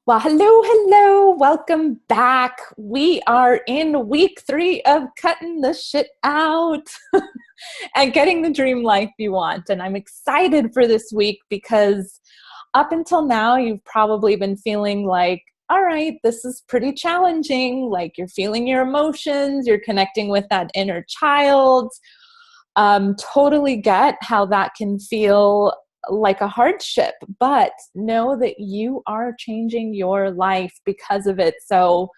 Well, hello, hello. Welcome back. We are in week 3 of cutting the shit out and getting the dream life you want. And I'm excited for this week because up until now, you've probably been feeling like, all right, this is pretty challenging. Like you're feeling your emotions, you're connecting with that inner child. Totally get how that can feel like a hardship, but know that you are changing your life because of it. So,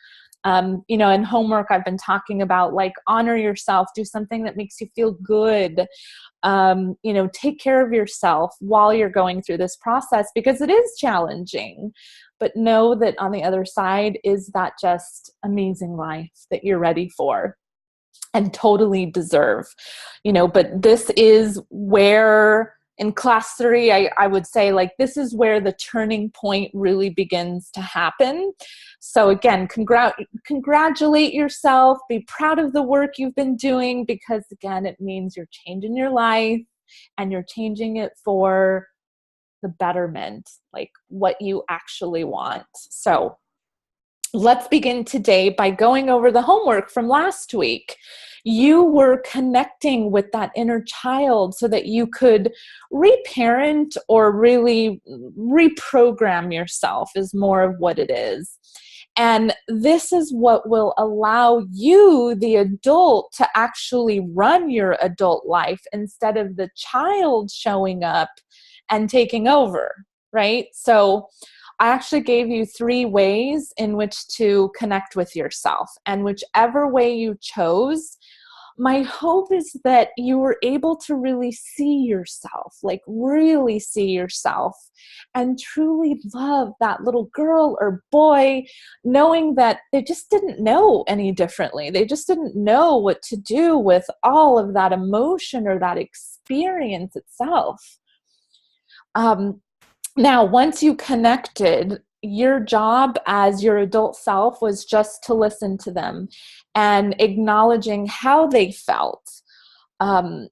in homework, I've been talking about like honor yourself, do something that makes you feel good. Take care of yourself while you're going through this process because it is challenging. But know that on the other side is that just amazing life that you're ready for and totally deserve, but this is where in class 3, I would say like this is where the turning point really begins to happen. So again, congratulate yourself, be proud of the work you've been doing, because again, it means you're changing your life and you're changing it for the betterment, like what you actually want. So let's begin today by going over the homework from last week. You were connecting with that inner child so that you could reparent or really reprogram yourself, is more of what it is. And this is what will allow you, the adult, to actually run your adult life instead of the child showing up and taking over, right? So I actually gave you 3 ways in which to connect with yourself. And whichever way you chose, my hope is that you were able to really see yourself, like really see yourself, and truly love that little girl or boy, knowing that they just didn't know any differently. They just didn't know what to do with all of that emotion or that experience itself. Now, once you connected, your job as your adult self was just to listen to them and acknowledging how they felt, um,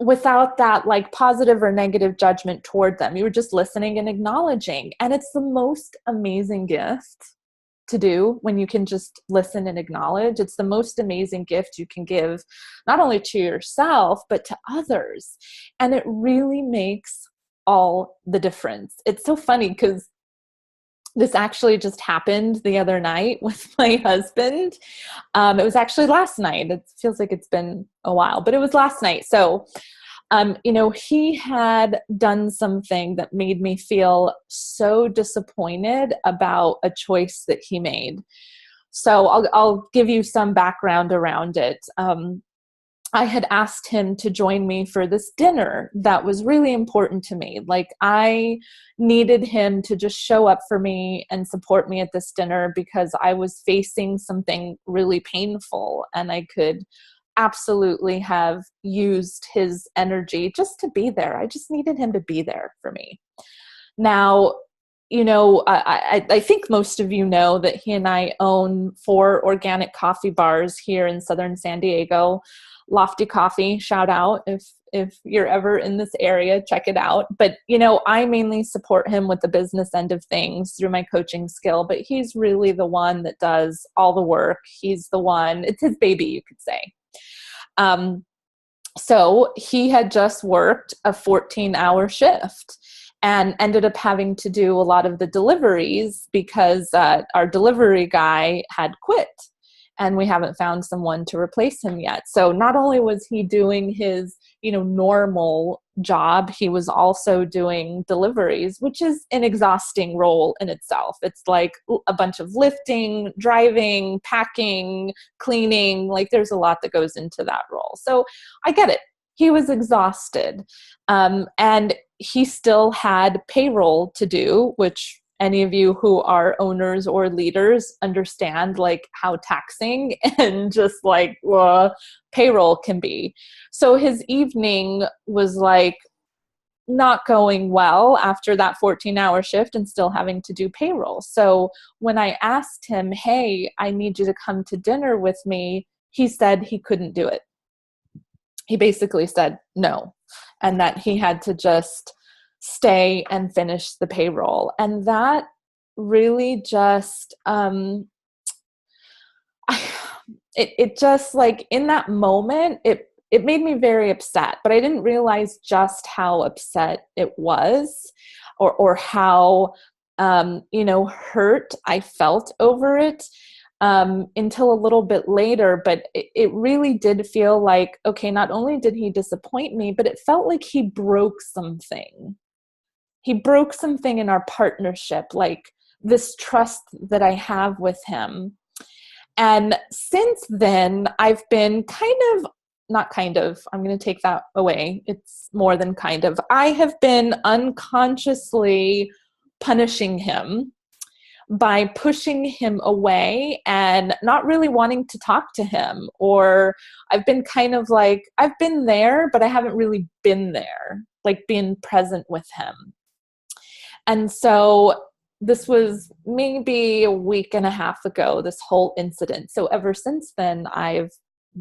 without that like positive or negative judgment toward them. You were just listening and acknowledging. And it's the most amazing gift to do when you can just listen and acknowledge. It's the most amazing gift you can give, not only to yourself, but to others. And it really makes all the difference. It's so funny because this actually just happened the other night with my husband. It was actually last night. It feels like it's been a while, but it was last night. So, he had done something that made me feel so disappointed about a choice that he made. So I'll give you some background around it. I had asked him to join me for this dinner that was really important to me. Like I needed him to just show up for me and support me at this dinner because I was facing something really painful and I could absolutely have used his energy just to be there. I just needed him to be there for me. Now, I think most of you know that he and I own 4 organic coffee bars here in Southern San Diego. Lofty Coffee, shout out if you're ever in this area, check it out. But I mainly support him with the business end of things through my coaching skill, but he's really the one that does all the work. He's the one, it's his baby, you could say. So he had just worked a 14-hour shift and ended up having to do a lot of the deliveries because our delivery guy had quit and we haven't found someone to replace him yet. So not only was he doing his, normal job, he was also doing deliveries, which is an exhausting role in itself. It's like a bunch of lifting, driving, packing, cleaning, like there's a lot that goes into that role. So I get it. He was exhausted. And he still had payroll to do, which any of you who are owners or leaders understand like how taxing and just like payroll can be. So his evening was like not going well after that 14-hour shift and still having to do payroll. So when I asked him, hey, I need you to come to dinner with me, he said he couldn't do it. He basically said no, and that he had to just stay and finish the payroll. And that really just, it just like in that moment, it made me very upset, but I didn't realize just how upset it was, or how, hurt I felt over it, until a little bit later. But it really did feel like, okay, not only did he disappoint me, but it felt like he broke something. He broke something in our partnership, like this trust that I have with him. And since then, I've been I'm going to take that away. It's more than kind of. I have been unconsciously punishing him by pushing him away and not really wanting to talk to him. Or I've been kind of like, I've been there, but I haven't really been there, like being present with him. And so this was maybe a week and a half ago, this whole incident. So ever since then, I've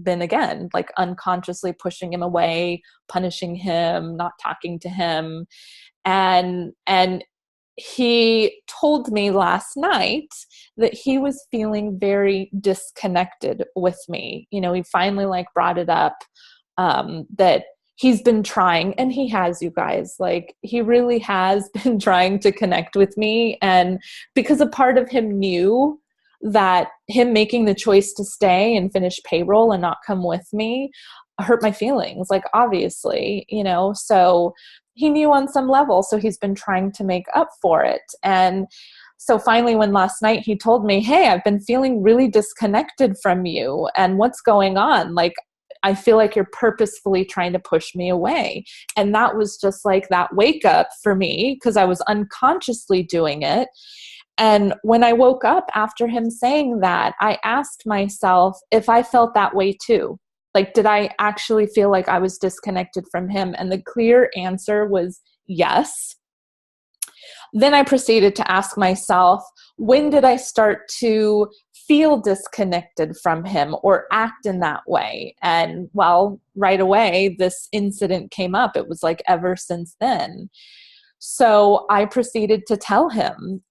been, again, like unconsciously pushing him away, punishing him, not talking to him. And he told me last night that he was feeling very disconnected with me. He finally like brought it up, that he's been trying, and he has, you guys, like he really has been trying to connect with me. And because a part of him knew that him making the choice to stay and finish payroll and not come with me hurt my feelings, like obviously, so he knew on some level. So he's been trying to make up for it. And so finally, when last night he told me, hey, I've been feeling really disconnected from you, and what's going on? Like, I feel like you're purposefully trying to push me away. And that was just like that wake up for me, because I was unconsciously doing it. And when I woke up after him saying that, I asked myself if I felt that way too. Like, did I actually feel like I was disconnected from him? And the clear answer was yes. Then I proceeded to ask myself, when did I start to feel disconnected from him or act in that way? And well, right away, this incident came up. It was like ever since then. So I proceeded to tell him,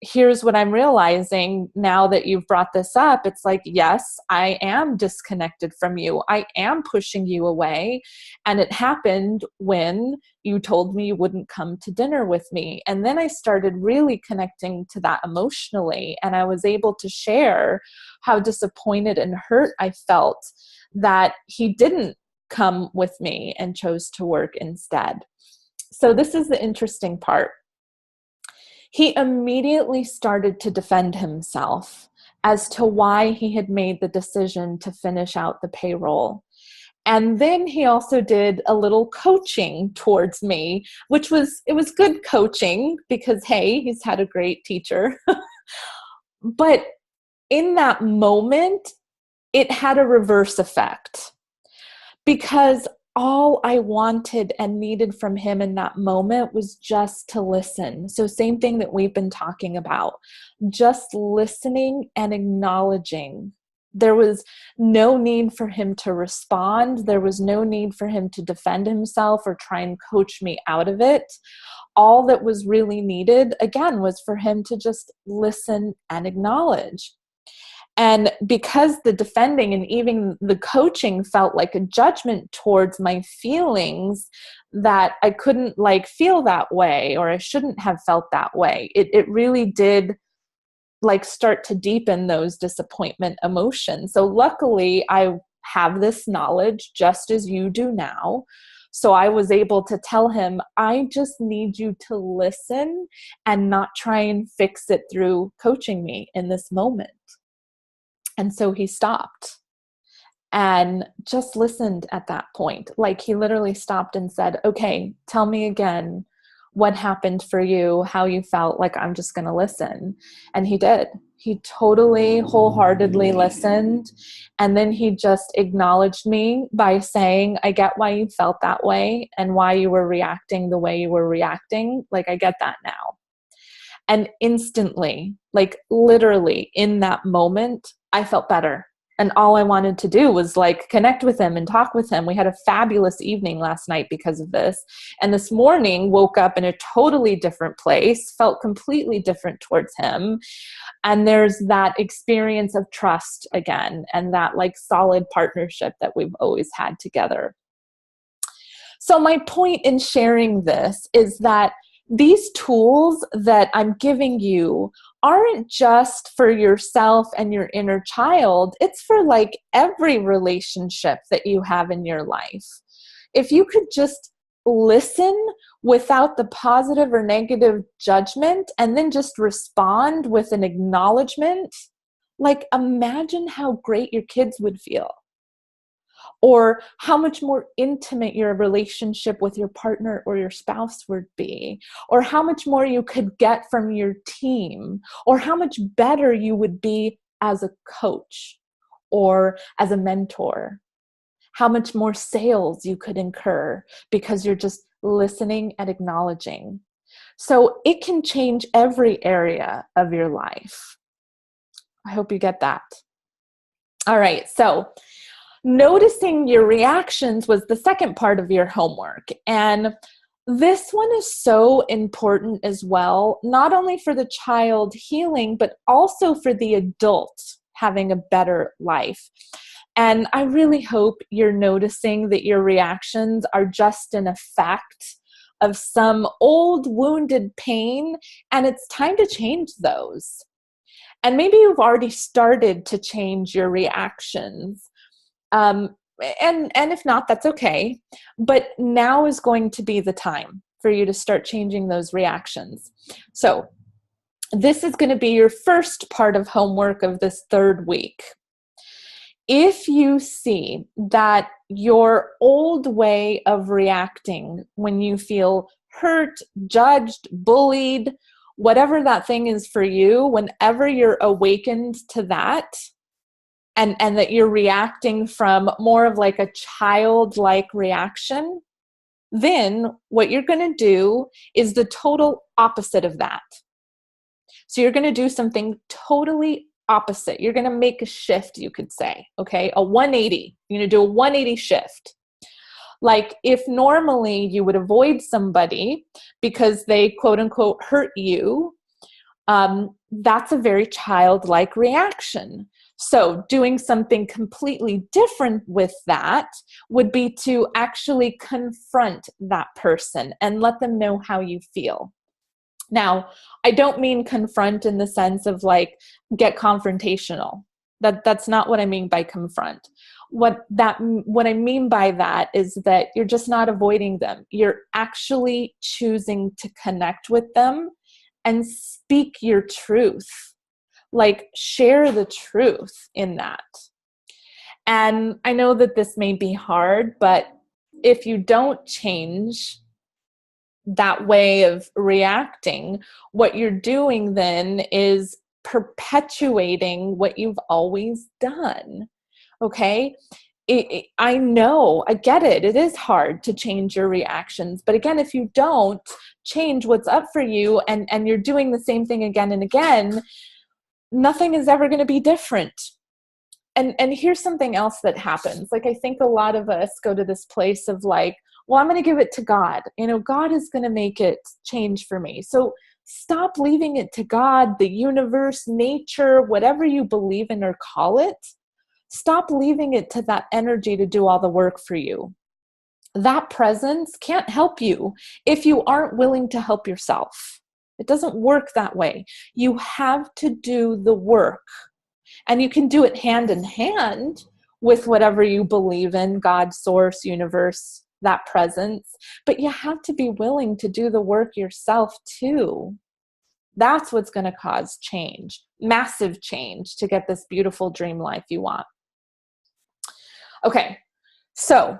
here's what I'm realizing now that you've brought this up. It's like, yes, I am disconnected from you. I am pushing you away. And it happened when you told me you wouldn't come to dinner with me. And then I started really connecting to that emotionally. And I was able to share how disappointed and hurt I felt that he didn't come with me and chose to work instead. So this is the interesting part. He immediately started to defend himself as to why he had made the decision to finish out the payroll. And then he also did a little coaching towards me, it was good coaching because, hey, he's had a great teacher. But in that moment, it had a reverse effect, because all I wanted and needed from him in that moment was just to listen. So same thing that we've been talking about, just listening and acknowledging. There was no need for him to respond. There was no need for him to defend himself or try and coach me out of it. All that was really needed, again, was for him to just listen and acknowledge. And because the defending and even the coaching felt like a judgment towards my feelings, that I couldn't like feel that way, or I shouldn't have felt that way, it really did like start to deepen those disappointment emotions. So luckily I have this knowledge just as you do now. So I was able to tell him, I just need you to listen and not try and fix it through coaching me in this moment. And so he stopped and just listened at that point. Like he literally stopped and said, okay, tell me again what happened for you, how you felt. Like, I'm just going to listen. And he did. He totally wholeheartedly listened. And then he just acknowledged me by saying, I get why you felt that way and why you were reacting the way you were reacting. Like, I get that now. And instantly, like literally in that moment, I felt better. And all I wanted to do was like connect with him and talk with him. We had a fabulous evening last night because of this. And this morning woke up in a totally different place, felt completely different towards him. And there's that experience of trust again, and that like solid partnership that we've always had together. So my point in sharing this is that these tools that I'm giving you aren't just for yourself and your inner child. It's for like every relationship that you have in your life. If you could just listen without the positive or negative judgment and then just respond with an acknowledgement, like imagine how great your kids would feel. Or how much more intimate your relationship with your partner or your spouse would be, or how much more you could get from your team, or how much better you would be as a coach or as a mentor, how much more sales you could incur because you're just listening and acknowledging. So it can change every area of your life. I hope you get that. All right, so noticing your reactions was the second part of your homework. And this one is so important as well, not only for the child healing, but also for the adult having a better life. And I really hope you're noticing that your reactions are just an effect of some old wounded pain, and it's time to change those. And maybe you've already started to change your reactions. And if not, that's okay. But now is going to be the time for you to start changing those reactions. So this is going to be your first part of homework of this third week. If you see that your old way of reacting when you feel hurt, judged, bullied, whatever that thing is for you, whenever you're awakened to that, and that you're reacting from more of like a childlike reaction, then what you're going to do is the total opposite of that. So you're going to do something totally opposite. You're going to make a shift, you could say, okay? A 180. You're going to do a 180 shift. Like if normally you would avoid somebody because they quote unquote hurt you, that's a very childlike reaction. So doing something completely different with that would be to actually confront that person and let them know how you feel. Now, I don't mean confront in the sense of like get confrontational. That's not what I mean by confront. What I mean by that is that you're just not avoiding them. You're actually choosing to connect with them and speak your truth. Like share the truth in that. And I know that this may be hard, but if you don't change that way of reacting, what you're doing then is perpetuating what you've always done. Okay? I know, I get it. It is hard to change your reactions. But again, if you don't change what's up for you and you're doing the same thing again and again, nothing is ever going to be different. And here's something else that happens. Like, I think a lot of us go to this place of like, well, I'm going to give it to God. You know, God is going to make it change for me. So stop leaving it to God, the universe, nature, whatever you believe in or call it. Stop leaving it to that energy to do all the work for you. That presence can't help you if you aren't willing to help yourself. It doesn't work that way. You have to do the work. And you can do it hand in hand with whatever you believe in, God, source, universe, that presence. But you have to be willing to do the work yourself too. That's what's going to cause change, massive change to get this beautiful dream life you want. Okay, so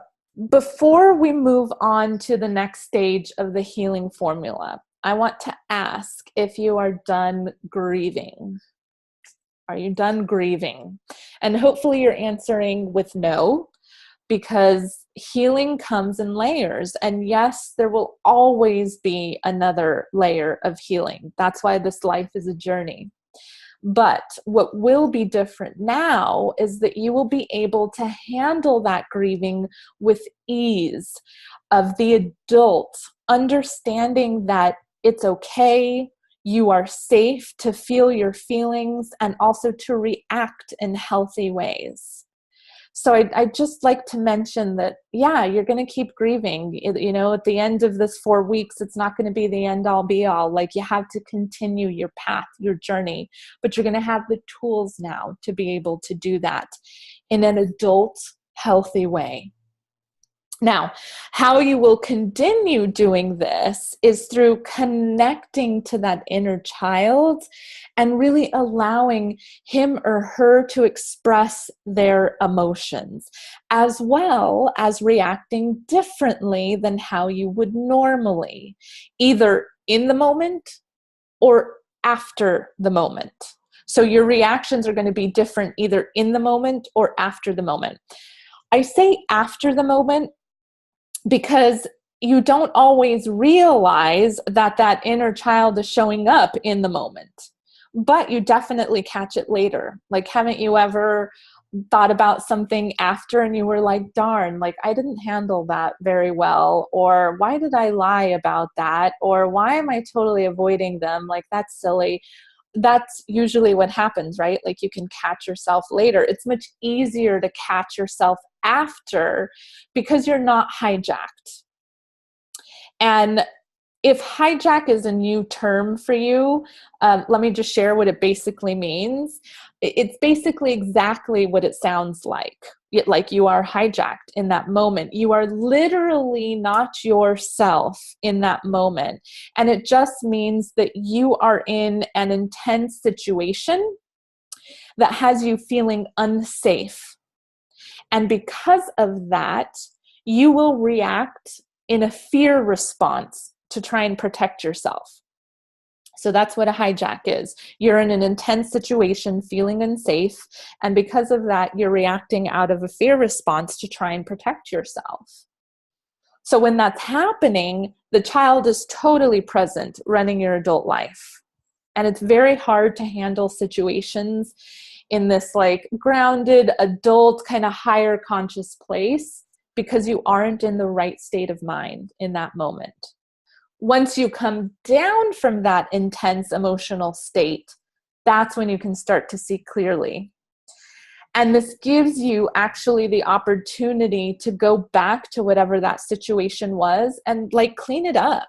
before we move on to the next stage of the healing formula, I want to ask if you are done grieving. Are you done grieving? And hopefully you're answering with no, because healing comes in layers. And yes, there will always be another layer of healing. That's why this life is a journey. But what will be different now is that you will be able to handle that grieving with ease of the adult, understanding that it's okay, you are safe to feel your feelings and also to react in healthy ways. So I'd just like to mention that, yeah, you're going to keep grieving. You know, at the end of this 4 weeks, it's not going to be the end all be all. Like, you have to continue your path, your journey, but you're going to have the tools now to be able to do that in an adult, healthy way. Now, how you will continue doing this is through connecting to that inner child and really allowing him or her to express their emotions, as well as reacting differently than how you would normally, either in the moment or after the moment. So your reactions are going to be different either in the moment or after the moment. I say after the moment because you don't always realize that that inner child is showing up in the moment, but you definitely catch it later. Like, haven't you ever thought about something after and you were like, darn, like I didn't handle that very well, or why did I lie about that, or why am I totally avoiding them? Like, that's silly. That's usually what happens, right? Like, you can catch yourself later. It's much easier to catch yourself after because you're not hijacked. And if hijack is a new term for you, let me just share what it basically means. It's basically exactly what it sounds like. Like, you are hijacked in that moment. You are literally not yourself in that moment. And it just means that you are in an intense situation that has you feeling unsafe. And because of that, you will react in a fear response to try and protect yourself. So that's what a hijack is. You're in an intense situation, feeling unsafe, and because of that, you're reacting out of a fear response to try and protect yourself. So when that's happening, the child is totally present, running your adult life. And it's very hard to handle situations in this like grounded, adult, kind of higher conscious place because you aren't in the right state of mind in that moment. Once you come down from that intense emotional state, that's when you can start to see clearly. And this gives you actually the opportunity to go back to whatever that situation was and like clean it up.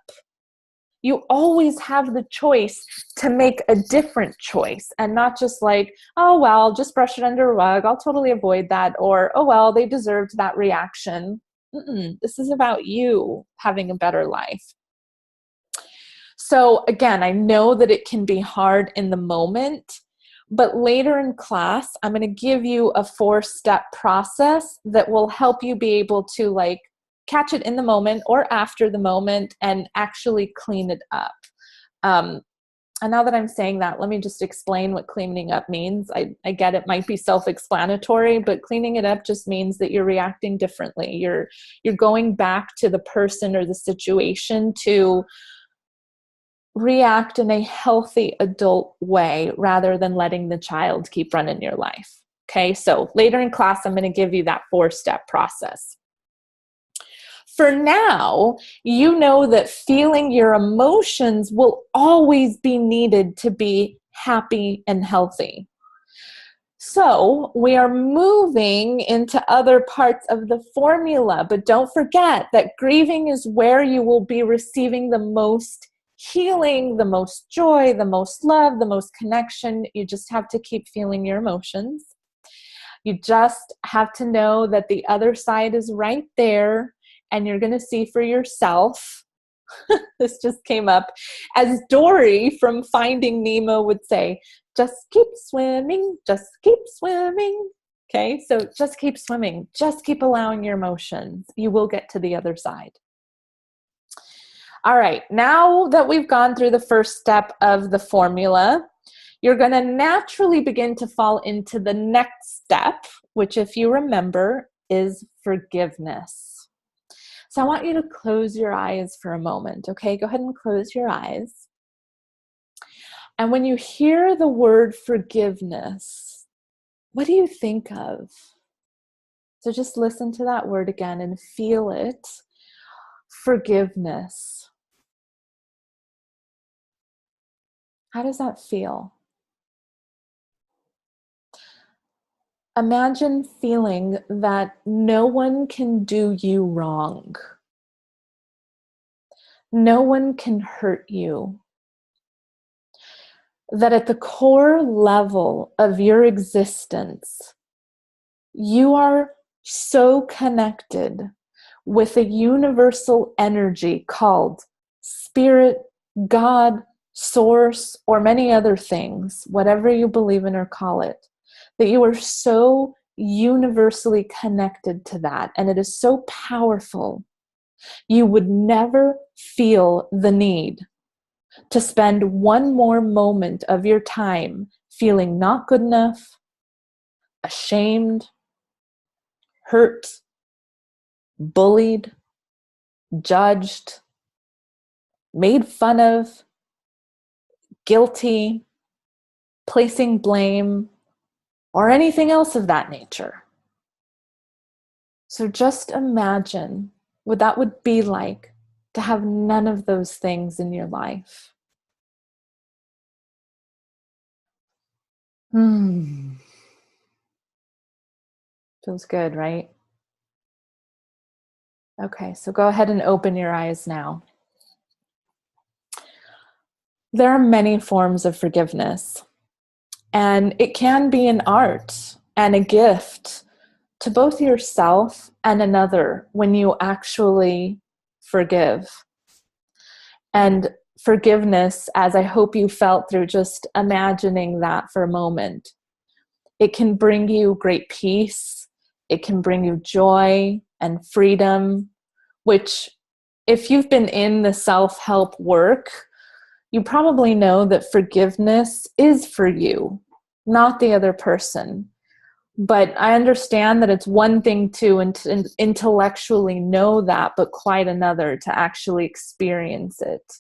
You always have the choice to make a different choice and not just like, oh, well, just brush it under a rug. I'll totally avoid that. Or, oh, well, they deserved that reaction. This is about you having a better life. So again, I know that it can be hard in the moment, but later in class, I'm going to give you a 4-step process that will help you be able to like catch it in the moment or after the moment and actually clean it up. And now that I'm saying that, let me just explain what cleaning up means. I get it might be self-explanatory, but cleaning it up just means that you're reacting differently. You're going back to the person or the situation to react in a healthy adult way rather than letting the child keep running your life. Okay, so later in class, I'm going to give you that 4-step process. For now, you know that feeling your emotions will always be needed to be happy and healthy. So we are moving into other parts of the formula, but don't forget that grieving is where you will be receiving the most healing, the most joy, the most love, the most connection. You just have to keep feeling your emotions. You just have to know that the other side is right there and you're going to see for yourself. This just came up. As Dory from Finding Nemo would say, just keep swimming, just keep swimming. Okay, so just keep swimming. Just keep allowing your emotions. You will get to the other side. All right, now that we've gone through the first step of the formula, you're going to naturally begin to fall into the next step, which, if you remember, is forgiveness. So I want you to close your eyes for a moment, okay? Go ahead and close your eyes. And when you hear the word forgiveness, what do you think of? So just listen to that word again and feel it. Forgiveness. How does that feel? Imagine feeling that no one can do you wrong. No one can hurt you. That at the core level of your existence, you are so connected with a universal energy called spirit, God, source, or many other things, whatever you believe in or call it, that you are so universally connected to that, and it is so powerful. You would never feel the need to spend one more moment of your time feeling not good enough, ashamed, hurt, bullied, judged, made fun of, guilty, placing blame, or anything else of that nature. So just imagine what that would be like to have none of those things in your life. Feels good, right? Okay, so go ahead and open your eyes now. There are many forms of forgiveness, and it can be an art and a gift to both yourself and another when you actually forgive. And forgiveness, as I hope you felt through just imagining that for a moment, it can bring you great peace. It can bring you joy and freedom, which if you've been in the self-help work, you probably know that forgiveness is for you, not the other person. But I understand that it's one thing to intellectually know that, but quite another to actually experience it.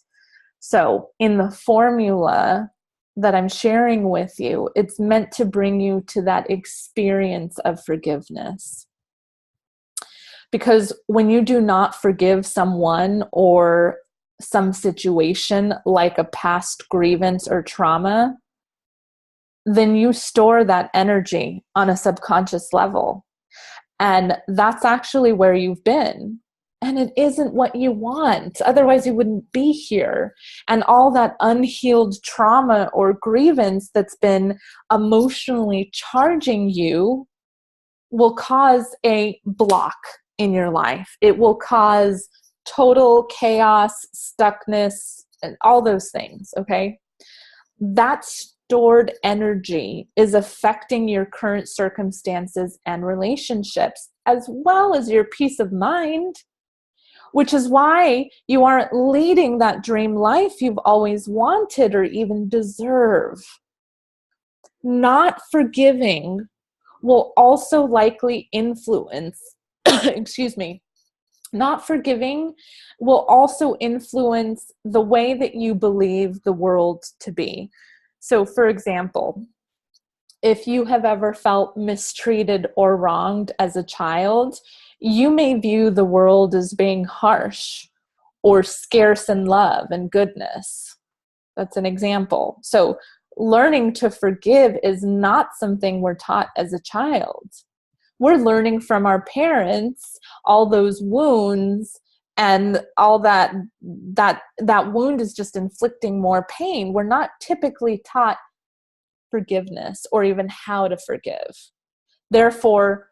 So in the formula that I'm sharing with you, it's meant to bring you to that experience of forgiveness. Because when you do not forgive someone or some situation like a past grievance or trauma, then you store that energy on a subconscious level. And that's actually where you've been. And it isn't what you want. Otherwise, you wouldn't be here. And all that unhealed trauma or grievance that's been emotionally charging you will cause a block in your life. It will cause total chaos, stuckness, and all those things, okay? That stored energy is affecting your current circumstances and relationships, as well as your peace of mind, which is why you aren't leading that dream life you've always wanted or even deserve. Not forgiving will also likely influence, excuse me, not forgiving will also influence the way that you believe the world to be. So, for example, if you have ever felt mistreated or wronged as a child, you may view the world as being harsh or scarce in love and goodness. That's an example. So, learning to forgive is not something we're taught as a child. We're learning from our parents all those wounds, and all that wound is just inflicting more pain. We're not typically taught forgiveness or even how to forgive. Therefore,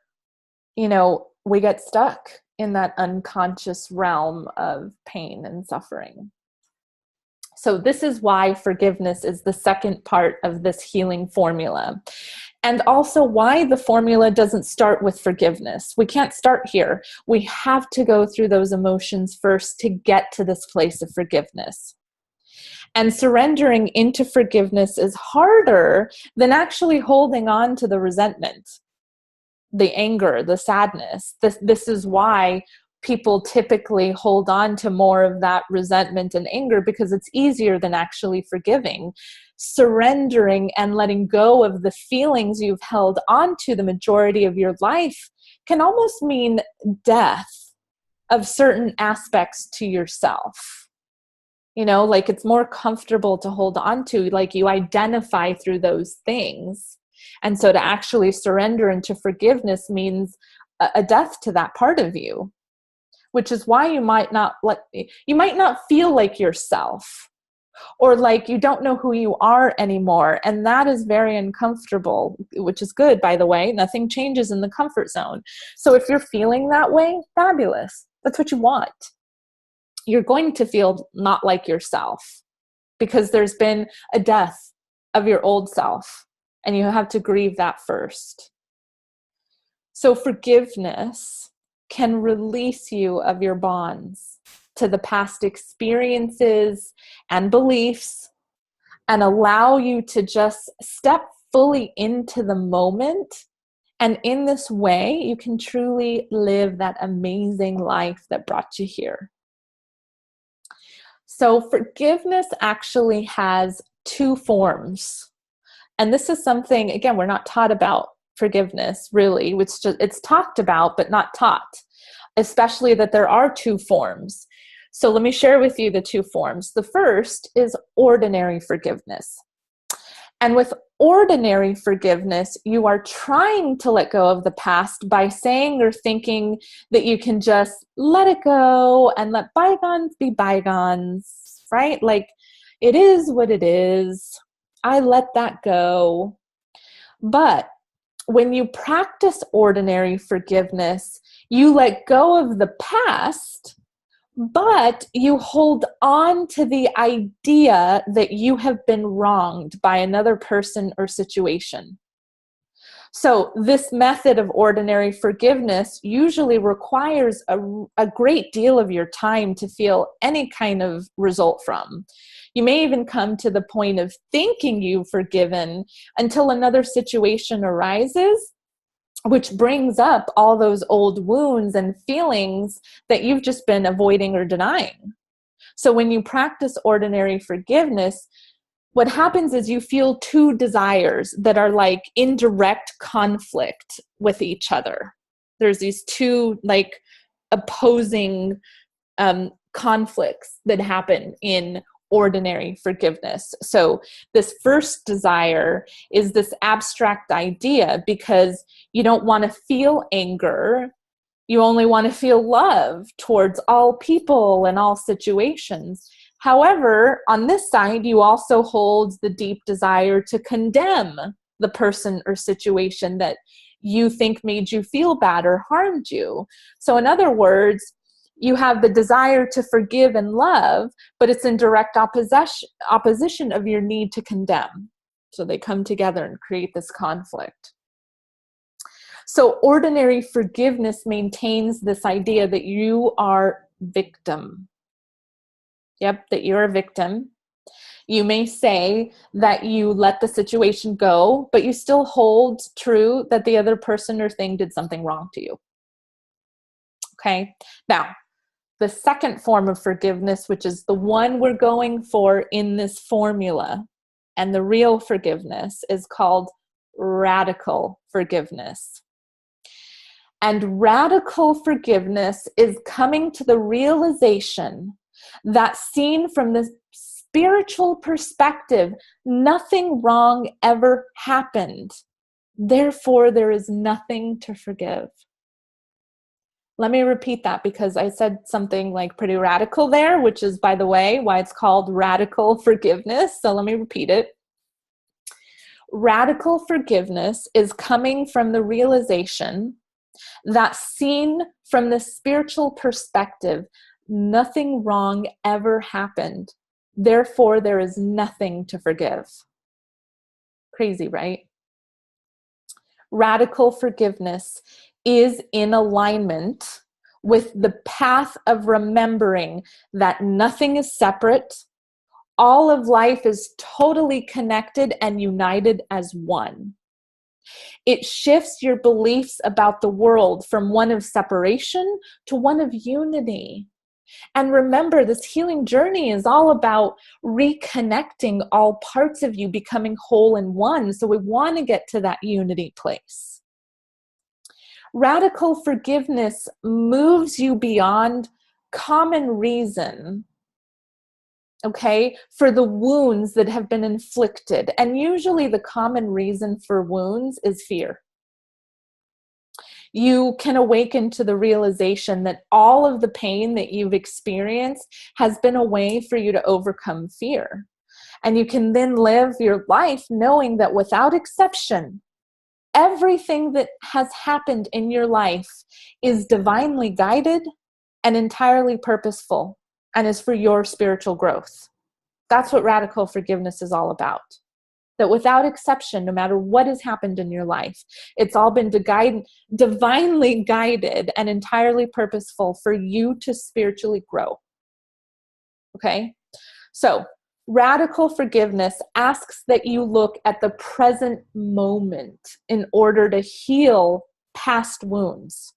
we get stuck in that unconscious realm of pain and suffering. So this is why forgiveness is the second part of this healing formula. And also why the formula doesn't start with forgiveness. We can't start here. We have to go through those emotions first to get to this place of forgiveness. And surrendering into forgiveness is harder than actually holding on to the resentment, the anger, the sadness. This is why people typically hold on to more of that resentment and anger because it's easier than actually forgiving. Surrendering and letting go of the feelings you've held on to the majority of your life can almost mean death of certain aspects to yourself. Like it's more comfortable to hold on to, like you identify through those things. And so to actually surrender into forgiveness means a death to that part of you, which is why you might not feel like yourself, or like you don't know who you are anymore. And that is very uncomfortable, which is good, by the way. Nothing changes in the comfort zone. So if you're feeling that way, fabulous. That's what you want. You're going to feel not like yourself because there's been a death of your old self, and you have to grieve that first. So forgiveness can release you of your bonds to the past experiences and beliefs and allow you to just step fully into the moment. And in this way, you can truly live that amazing life that brought you here. So forgiveness actually has two forms. And this is something, again, we're not taught about forgiveness, really. It's talked about, but not taught, especially that there are two forms. So let me share with you the two forms. The first is ordinary forgiveness. And with ordinary forgiveness, you are trying to let go of the past by saying or thinking that you can just let it go and let bygones be bygones, right? Like, it is what it is. I let that go. But when you practice ordinary forgiveness, you let go of the past, but you hold on to the idea that you have been wronged by another person or situation. So this method of ordinary forgiveness usually requires a great deal of your time to feel any kind of result from. You may even come to the point of thinking you've forgiven until another situation arises, which brings up all those old wounds and feelings that you've just been avoiding or denying. So when you practice ordinary forgiveness, what happens is you feel two desires that are like in direct conflict with each other. There's these two like opposing conflicts that happen in ordinary forgiveness. So this first desire is this abstract idea because you don't want to feel anger. You only want to feel love towards all people and all situations. However, on this side, you also hold the deep desire to condemn the person or situation that you think made you feel bad or harmed you. So in other words, you have the desire to forgive and love, but it's in direct opposition of your need to condemn. So they come together and create this conflict. So ordinary forgiveness maintains this idea that you are victim. Yep, that you're a victim. You may say that you let the situation go, but you still hold true that the other person or thing did something wrong to you. Okay, now, the second form of forgiveness, which is the one we're going for in this formula, and the real forgiveness, is called radical forgiveness. And radical forgiveness is coming to the realization that, seen from the spiritual perspective, nothing wrong ever happened. Therefore, there is nothing to forgive. Let me repeat that because I said something like pretty radical there, which is, by the way, why it's called radical forgiveness. So let me repeat it. Radical forgiveness is coming from the realization that, seen from the spiritual perspective, nothing wrong ever happened. Therefore, there is nothing to forgive. Crazy, right? Radical forgiveness is in alignment with the path of remembering that nothing is separate. All of life is totally connected and united as one. It shifts your beliefs about the world from one of separation to one of unity. And remember, this healing journey is all about reconnecting all parts of you, becoming whole in one. So we want to get to that unity place. Radical forgiveness moves you beyond common reason, okay, for the wounds that have been inflicted. And usually the common reason for wounds is fear. You can awaken to the realization that all of the pain that you've experienced has been a way for you to overcome fear. And you can then live your life knowing that without exception, everything that has happened in your life is divinely guided and entirely purposeful and is for your spiritual growth. That's what radical forgiveness is all about. That without exception, no matter what has happened in your life, it's all been divinely guided and entirely purposeful for you to spiritually grow. Okay? So, radical forgiveness asks that you look at the present moment in order to heal past wounds.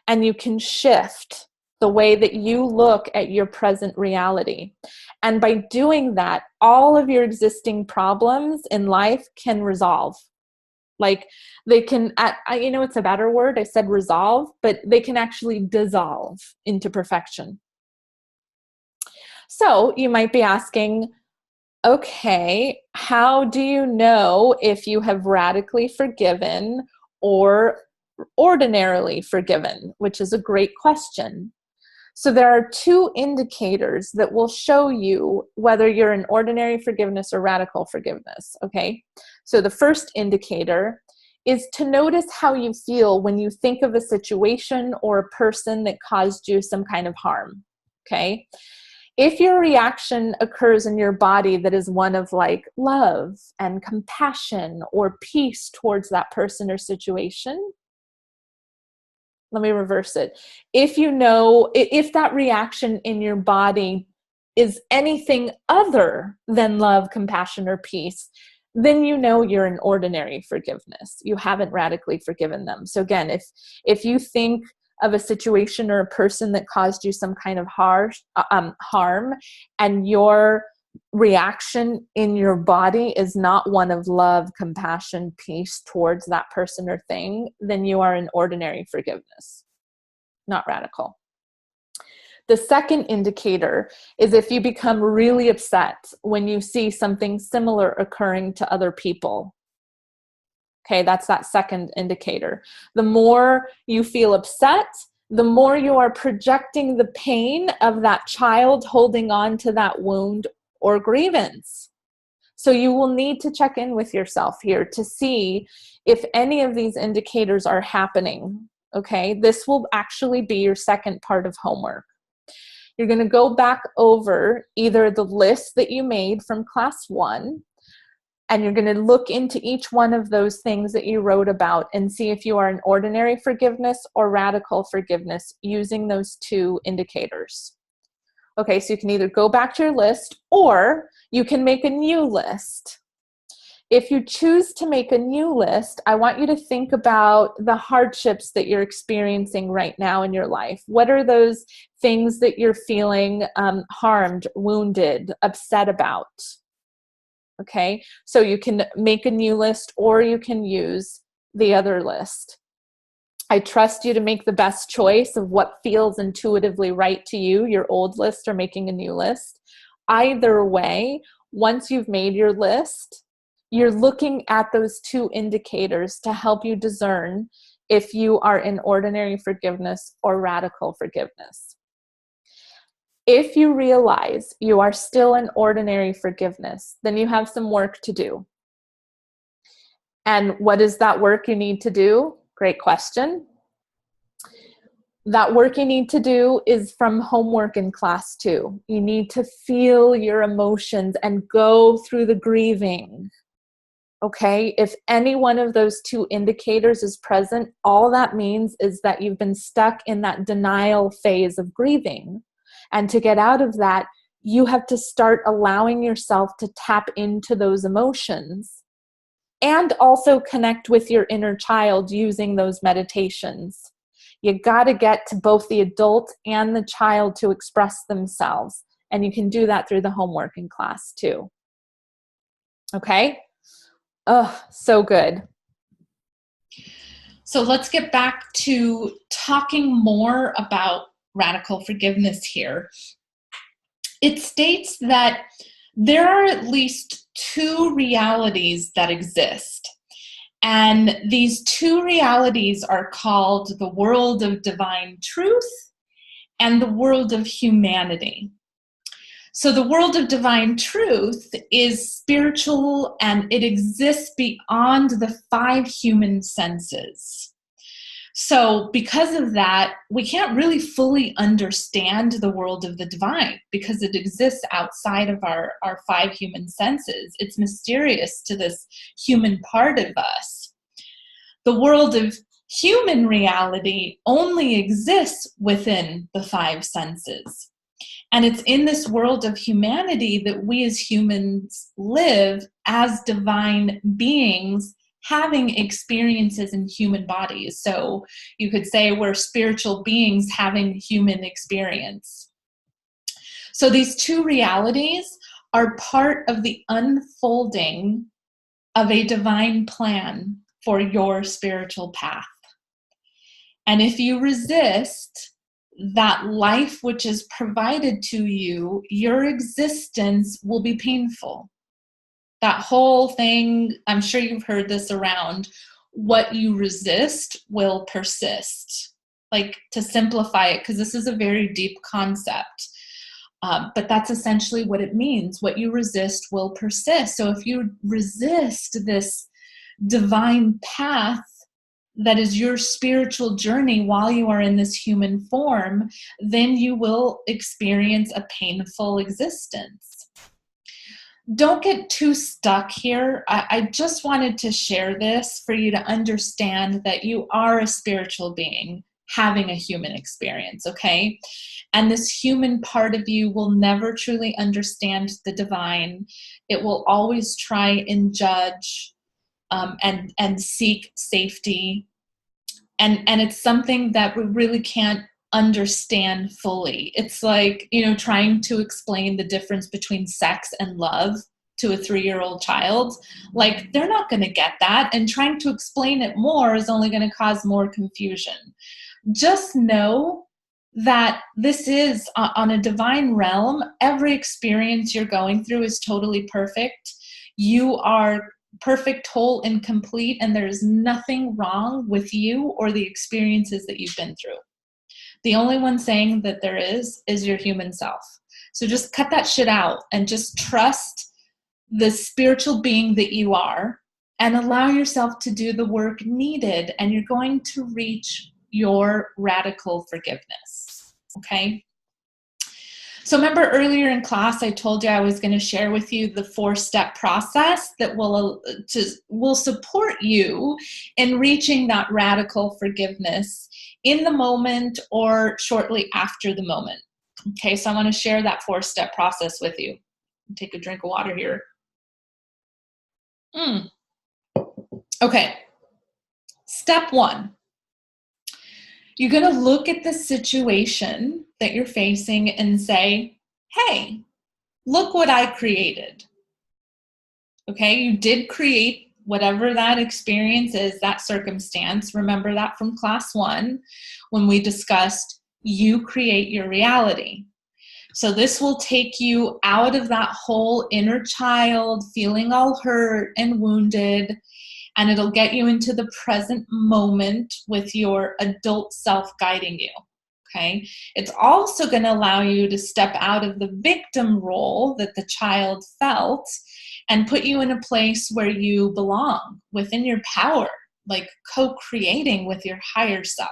And you can shift the way that you look at your present reality. And by doing that, all of your existing problems in life can resolve. Like they can, it's a better word. I said resolve, but they can actually dissolve into perfection. So you might be asking, okay, how do you know if you have radically forgiven or ordinarily forgiven? Which is a great question. So there are two indicators that will show you whether you're in ordinary forgiveness or radical forgiveness, okay? So the first indicator is to notice how you feel when you think of a situation or a person that caused you some kind of harm, okay? If your reaction occurs in your body that is one of like love and compassion or peace towards that person or situation, let me reverse it. If that reaction in your body is anything other than love, compassion, or peace, then you know you're in ordinary forgiveness. You haven't radically forgiven them. So again, if you think of a situation or a person that caused you some kind of harm, and your reaction in your body is not one of love, compassion, peace towards that person or thing, then you are in ordinary forgiveness, not radical. The second indicator is if you become really upset when you see something similar occurring to other people. Okay, that's that second indicator. The more you feel upset, the more you are projecting the pain of that child holding on to that wound or grievance. So you will need to check in with yourself here to see if any of these indicators are happening. Okay, this will actually be your second part of homework. You're going to go back over either the list that you made from class 1, and you're going to look into each one of those things that you wrote about and see if you are in ordinary forgiveness or radical forgiveness using those two indicators. Okay, so you can either go back to your list or you can make a new list. If you choose to make a new list, I want you to think about the hardships that you're experiencing right now in your life. What are those things that you're feeling harmed, wounded, upset about? Okay, so you can make a new list or you can use the other list. I trust you to make the best choice of what feels intuitively right to you, your old list or making a new list. Either way, once you've made your list, you're looking at those two indicators to help you discern if you are in ordinary forgiveness or radical forgiveness. If you realize you are still in ordinary forgiveness, then you have some work to do. And what is that work you need to do? Great question. That work you need to do is from homework in class 2. You need to feel your emotions and go through the grieving. Okay, if any one of those two indicators is present, all that means is that you've been stuck in that denial phase of grieving. And to get out of that, you have to start allowing yourself to tap into those emotions and also connect with your inner child using those meditations. You got to get to both the adult and the child to express themselves. And you can do that through the homework in class too. Okay? Oh, so good. So let's get back to talking more about radical forgiveness here. It states that there are at least two realities that exist. And these two realities are called the world of divine truth and the world of humanity. So the world of divine truth is spiritual and it exists beyond the 5 human senses. So because of that, we can't really fully understand the world of the divine because it exists outside of our 5 human senses. It's mysterious to this human part of us. The world of human reality only exists within the 5 senses. And it's in this world of humanity that we as humans live as divine beings having experiences in human bodies. So you could say we're spiritual beings having human experience. So these two realities are part of the unfolding of a divine plan for your spiritual path. And if you resist that life which is provided to you, your existence will be painful. That whole thing, I'm sure you've heard this around, what you resist will persist. Like, to simplify it, because this is a very deep concept, but that's essentially what it means. What you resist will persist. So if you resist this divine path that is your spiritual journey while you are in this human form, then you will experience a painful existence. Don't get too stuck here. I just wanted to share this for you to understand that you are a spiritual being having a human experience, okay? And this human part of you will never truly understand the divine. It will always try and judge and seek safety. And it's something that we really can't understand fully. It's like, trying to explain the difference between sex and love to a 3-year-old child. Like, they're not going to get that. And trying to explain it more is only going to cause more confusion. Just know that this is on a divine realm. Every experience you're going through is totally perfect. You are perfect, whole, and complete, and there's nothing wrong with you or the experiences that you've been through. The only one saying that there is your human self. So just cut that shit out and just trust the spiritual being that you are and allow yourself to do the work needed, and you're going to reach your radical forgiveness. Okay? So remember earlier in class, I told you I was going to share with you the 4-step process that will support you in reaching that radical forgiveness in the moment or shortly after the moment. Okay, so I want to share that 4-step process with you. Take a drink of water here. Okay, step 1. You're going to look at the situation that you're facing and say, hey, look what I created. Okay, you did create whatever that experience is, that circumstance. Remember that from class 1 when we discussed you create your reality. So this will take you out of that whole inner child feeling all hurt and wounded, and it'll get you into the present moment with your adult self guiding you, okay? It's also going to allow you to step out of the victim role that the child felt and put you in a place where you belong, within your power, like co-creating with your higher self,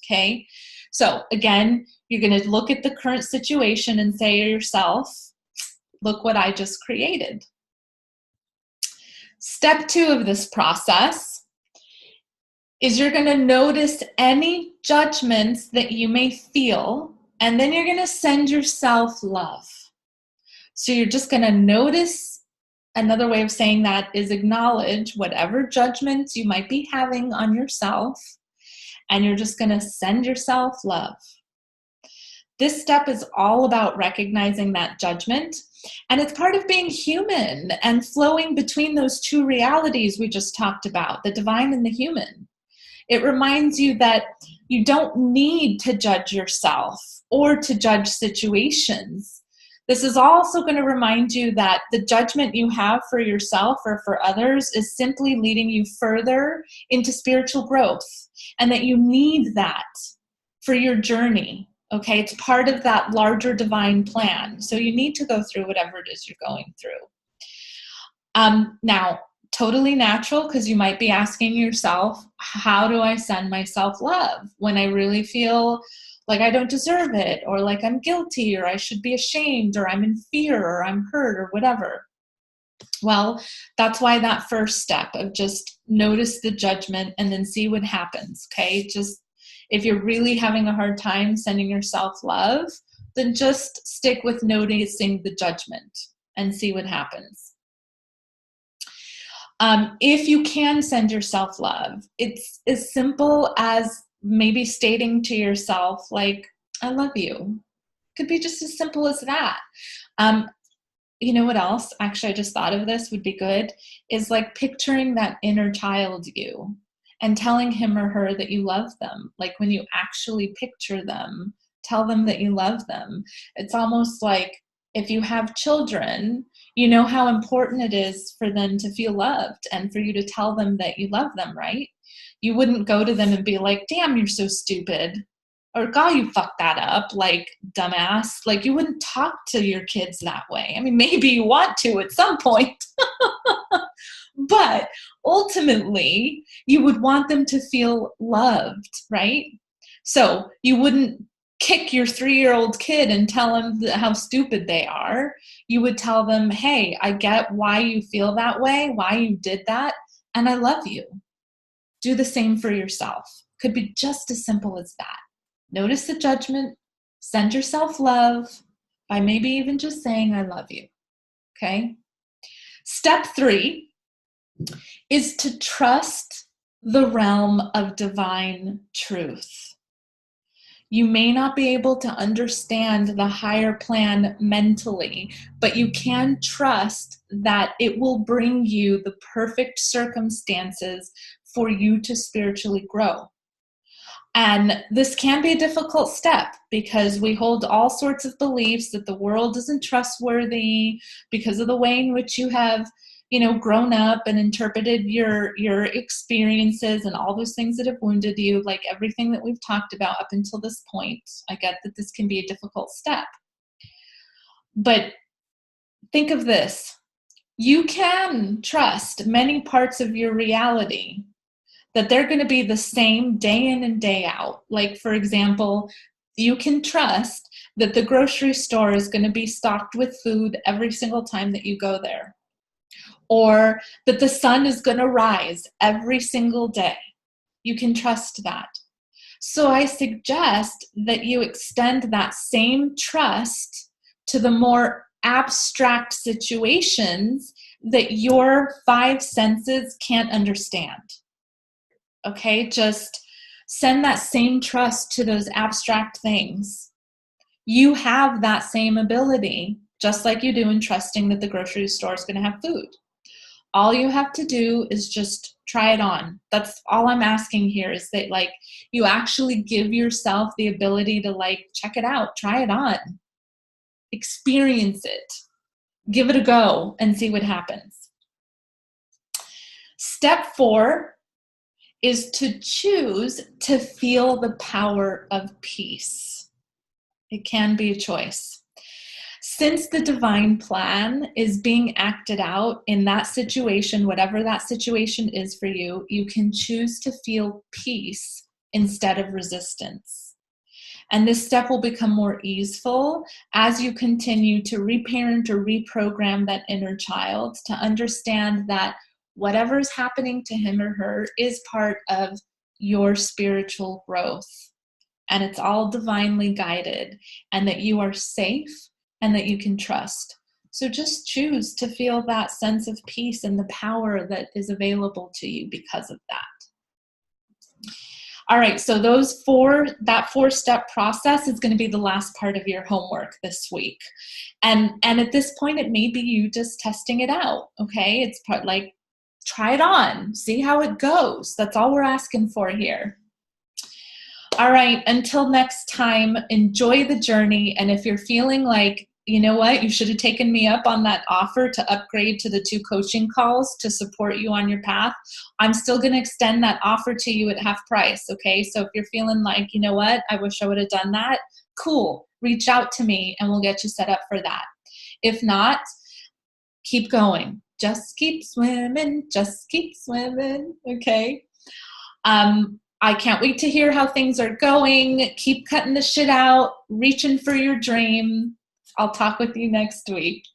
okay? So again, you're going to look at the current situation and say to yourself, look what I just created. Step 2 of this process is you're going to notice any judgments that you may feel, and then you're going to send yourself love. So you're just going to notice another way of saying that is acknowledge whatever judgments you might be having on yourself, and you're just going to send yourself love. This step is all about recognizing that judgment, and it's part of being human and flowing between those two realities we just talked about, the divine and the human. It reminds you that you don't need to judge yourself or to judge situations. This is also going to remind you that the judgment you have for yourself or for others is simply leading you further into spiritual growth, and that you need that for your journey. Okay, it's part of that larger divine plan. So you need to go through whatever it is you're going through. Now, totally natural, because you might be asking yourself, how do I send myself love when I really feel like I don't deserve it, or like I'm guilty, or I should be ashamed, or I'm in fear, or I'm hurt, or whatever? Well, that's why that first step of just notice the judgment and then see what happens, okay? Just if you're really having a hard time sending yourself love, then just stick with noticing the judgment and see what happens. If you can send yourself love, it's as simple as maybe stating to yourself, like, I love you. Could be just as simple as that. You know what else? Actually, I just thought of this would be good, is like picturing that inner child you and telling him or her that you love them. Like when you actually picture them, tell them that you love them. It's almost like if you have children, you know how important it is for them to feel loved and for you to tell them that you love them, right? You wouldn't go to them and be like, damn, you're so stupid. Or, God, you fucked that up, like, dumbass. Like, you wouldn't talk to your kids that way. I mean, maybe you want to at some point. But ultimately, you would want them to feel loved, right? So you wouldn't kick your 3-year-old kid and tell them how stupid they are. You would tell them, hey, I get why you feel that way, why you did that, and I love you. Do the same for yourself. Could be just as simple as that. Notice the judgment, send yourself love by maybe even just saying, I love you, okay? Step 3 is to trust the realm of divine truth. You may not be able to understand the higher plan mentally, but you can trust that it will bring you the perfect circumstances for you to spiritually grow. And this can be a difficult step because we hold all sorts of beliefs that the world isn't trustworthy because of the way in which you have, grown up and interpreted your experiences and all those things that have wounded you, like everything that we've talked about up until this point. I get that this can be a difficult step. But think of this. You can trust many parts of your reality that they're going to be the same day in and day out. Like, for example, you can trust that the grocery store is going to be stocked with food every single time that you go there. Or that the sun is going to rise every single day. You can trust that. So I suggest that you extend that same trust to the more abstract situations that your 5 senses can't understand. Okay, just send that same trust to those abstract things. You have that same ability, just like you do in trusting that the grocery store is going to have food. All you have to do is just try it on. That's all I'm asking here, is that you actually give yourself the ability to check it out, try it on, experience it, give it a go and see what happens. Step 4 is to choose to feel the power of peace. It can be a choice. Since the divine plan is being acted out in that situation, whatever that situation is for you, you can choose to feel peace instead of resistance. And this step will become more easeful as you continue to reparent or reprogram that inner child to understand that whatever is happening to him or her is part of your spiritual growth. And it's all divinely guided, and that you are safe and that you can trust. So just choose to feel that sense of peace and the power that is available to you because of that. All right, so that 4-step process is going to be the last part of your homework this week. And at this point, it may be you just testing it out, okay? It's like, try it on, see how it goes. That's all we're asking for here. All right, until next time, enjoy the journey. And if you're feeling like, you know what, you should have taken me up on that offer to upgrade to the 2 coaching calls to support you on your path, I'm still going to extend that offer to you at half price, okay? So if you're feeling like, you know what, I wish I would have done that, cool, reach out to me and we'll get you set up for that. If not, keep going. Just keep swimming, okay? I can't wait to hear how things are going. Keep cutting the shit out, reaching for your dream. I'll talk with you next week.